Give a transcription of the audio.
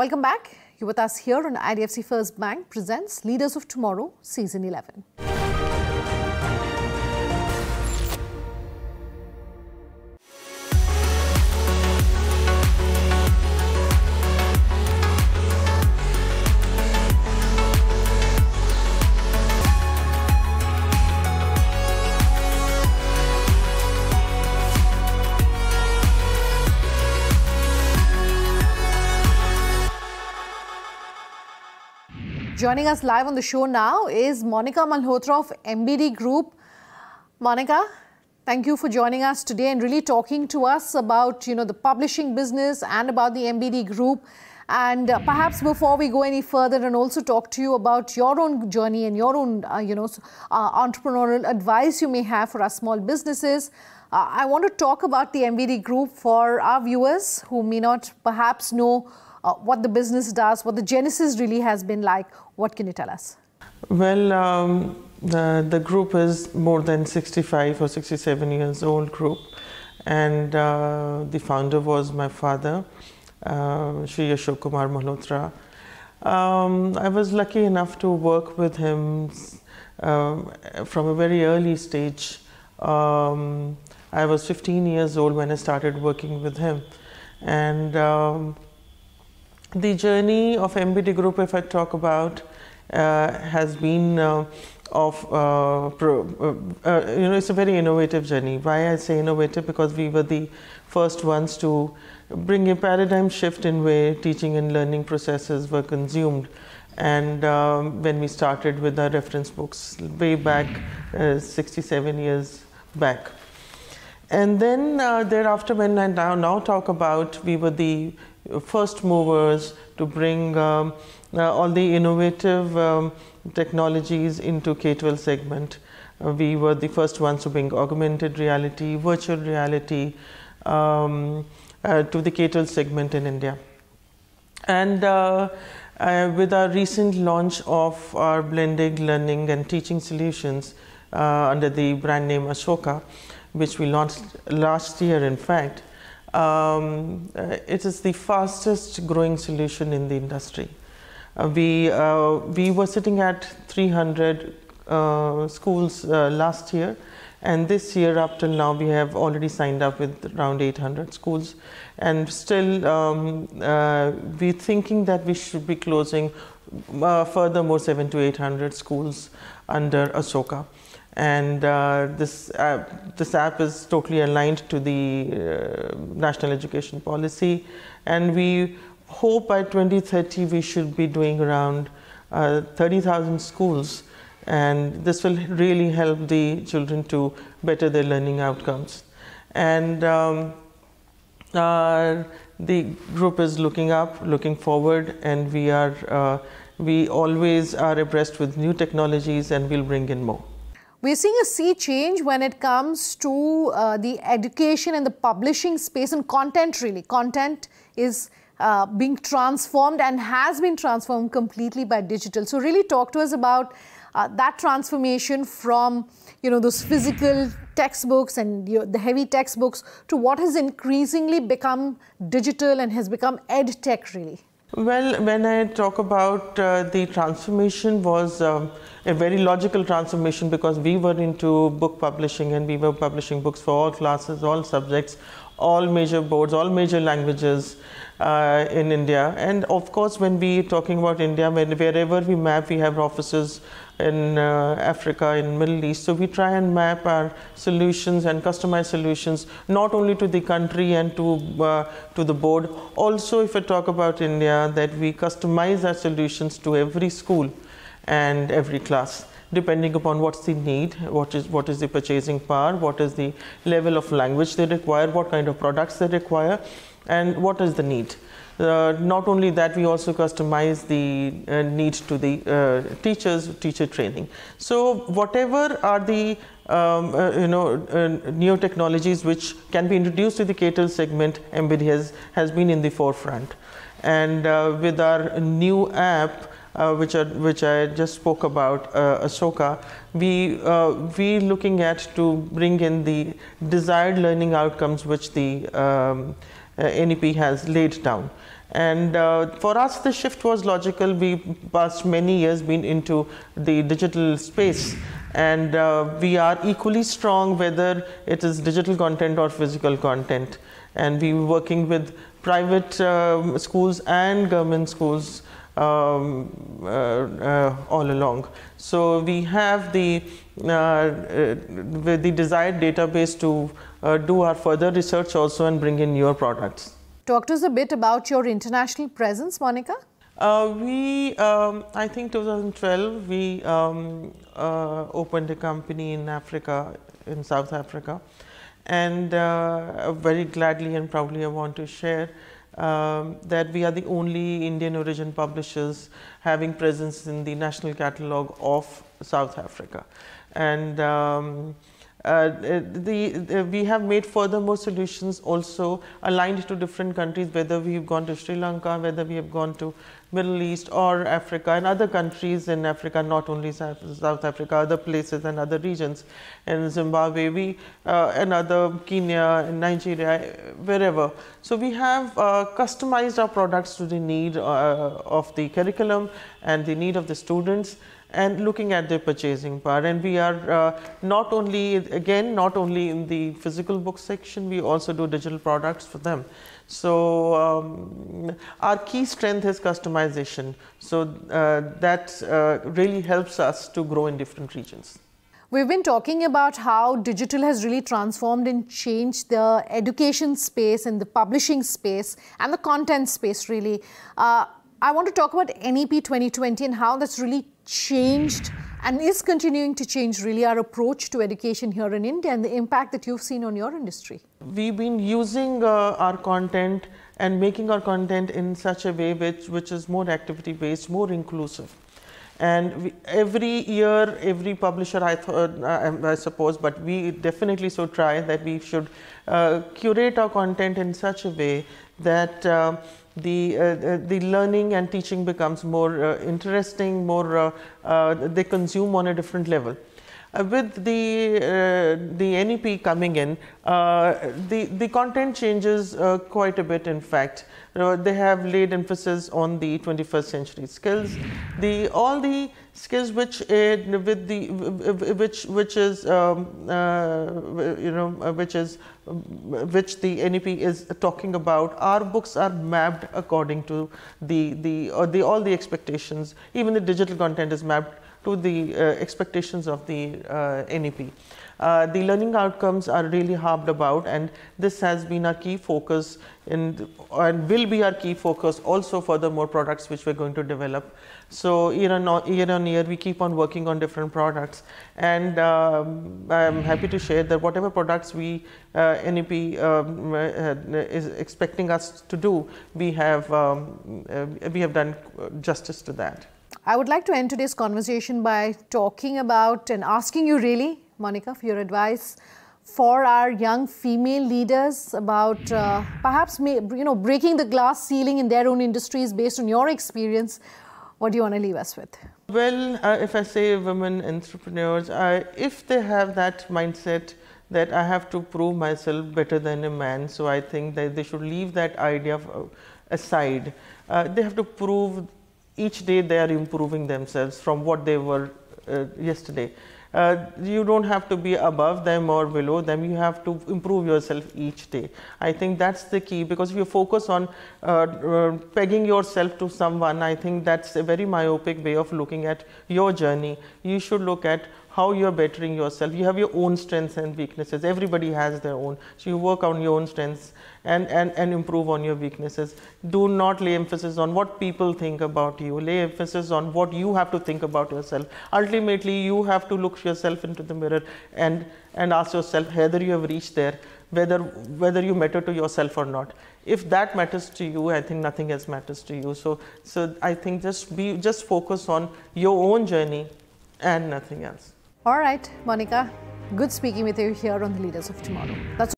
Welcome back. You're with us here on IDFC First Bank presents Leaders of Tomorrow, Season 11. Joining us live on the show now is Monica Malhotra of MBD Group. Monica, thank you for joining us today and really talking to us about, the publishing business and about the MBD Group. And perhaps before we go any further and also talk to you about your own journey and your own, entrepreneurial advice you may have for our small businesses, I want to talk about the MBD Group for our viewers who may not perhaps know what the business does, what the genesis really has been like. What can you tell us? Well, the group is more than 65 or 67 years old group, and the founder was my father, Shri Aasoka Malhotra. I was lucky enough to work with him from a very early stage. I was 15 years old when I started working with him, and the journey of MBD Group, if I talk about, has been it's a very innovative journey. Why I say innovative? Because we were the first ones to bring a paradigm shift in way teaching and learning processes were consumed. And when we started with our reference books way back 67 years back. And then thereafter, when I now talk about, we were the first movers to bring all the innovative technologies into K-12 segment. We were the first ones to bring augmented reality, virtual reality to the K-12 segment in India. And with our recent launch of our blended learning and teaching solutions under the brand name Aasoka, which we launched last year, in fact, it is the fastest growing solution in the industry. We were sitting at 300 schools last year, and this year up till now we have already signed up with around 800 schools, and still we're thinking that we should be closing furthermore 700 to 800 schools under Aasoka. And this app is totally aligned to the national education policy, and we hope by 2030 we should be doing around 30,000 schools, and this will really help the children to better their learning outcomes. And the group is looking up, looking forward, and we always are abreast with new technologies, and we'll bring in more. We're seeing a sea change when it comes to the education and the publishing space and content, really. Content is being transformed and has been transformed completely by digital. So really talk to us about that transformation from, those physical textbooks and the heavy textbooks to what has increasingly become digital and has become ed tech, really. Well, when I talk about the transformation was a very logical transformation, because we were into book publishing and we were publishing books for all classes, all subjects, all major boards, all major languages in India. And of course, when we talking about India, wherever we map, we have offices in Africa, in Middle East. So we try and map our solutions and customize solutions not only to the country and to the board. Also, if I talk about India, that we customize our solutions to every school and every class, depending upon what's the need, what is the purchasing power, what is the level of language they require, what kind of products they require, and what is the need. Not only that, we also customize the needs to the teacher training. So whatever are the new technologies which can be introduced to the K-12 segment, MBD has been in the forefront. And with our new app, which I just spoke about, Aasoka, we looking at to bring in the desired learning outcomes which the NEP has laid down. And for us, the shift was logical. We past many years been into the digital space, and we are equally strong whether it is digital content or physical content. And we were working with private schools and government schools all along. So we have the desired database to do our further research also and bring in newer products. Talk to us a bit about your international presence, Monica. I think 2012, we opened a company in Africa, in South Africa. And very gladly and proudly I want to share that we are the only Indian origin publishers having presence in the national catalogue of South Africa. And we have made furthermore solutions also aligned to different countries, whether we have gone to Sri Lanka, whether we have gone to Middle East or Africa and other countries in Africa, not only South Africa, other places and other regions, in Zimbabwe, and other Kenya, Nigeria, wherever. So we have customized our products to the need of the curriculum and the need of the students, and looking at their purchasing power. And we are not only in the physical book section, we also do digital products for them. So our key strength is customization. So that really helps us to grow in different regions. We've been talking about how digital has really transformed and changed the education space and the publishing space and the content space really. I want to talk about NEP 2020 and how that's really changed and is continuing to change really our approach to education here in India and the impact that you've seen on your industry. We've been using our content and making our content in such a way which is more activity based, more inclusive. And every year, every publisher, I suppose, but we definitely so try that we should curate our content in such a way that the learning and teaching becomes more interesting, more they consume on a different level. With the NEP coming in, the content changes quite a bit. In fact, they have laid emphasis on the 21st century skills, all the skills which which the NEP is talking about. Our books are mapped according to all the expectations. Even the digital content is mapped to the expectations of the NEP. The learning outcomes are really harped about, and this has been our key focus and will be our key focus also for the more products which we're going to develop. So year on year we keep on working on different products, and I'm happy to share that whatever products NEP is expecting us to do, we have done justice to that. I would like to end today's conversation by talking about and asking you really, Monica, for your advice for our young female leaders about perhaps breaking the glass ceiling in their own industries based on your experience. What do you want to leave us with? Well, if I say women entrepreneurs, if they have that mindset that I have to prove myself better than a man, so I think that they should leave that idea aside. They have to prove each day they are improving themselves from what they were yesterday. You don't have to be above them or below them, you have to improve yourself each day. I think that's the key, because if you focus on pegging yourself to someone, I think that's a very myopic way of looking at your journey. You should look at how you're bettering yourself. You have your own strengths and weaknesses. Everybody has their own. So you work on your own strengths and improve on your weaknesses. Do not lay emphasis on what people think about you. Lay emphasis on what you have to think about yourself. Ultimately, you have to look yourself into the mirror and ask yourself whether you have reached there, whether you matter to yourself or not. If that matters to you, I think nothing else matters to you. So I think just focus on your own journey and nothing else. All right, Monica, good speaking with you here on the Leaders of Tomorrow. That's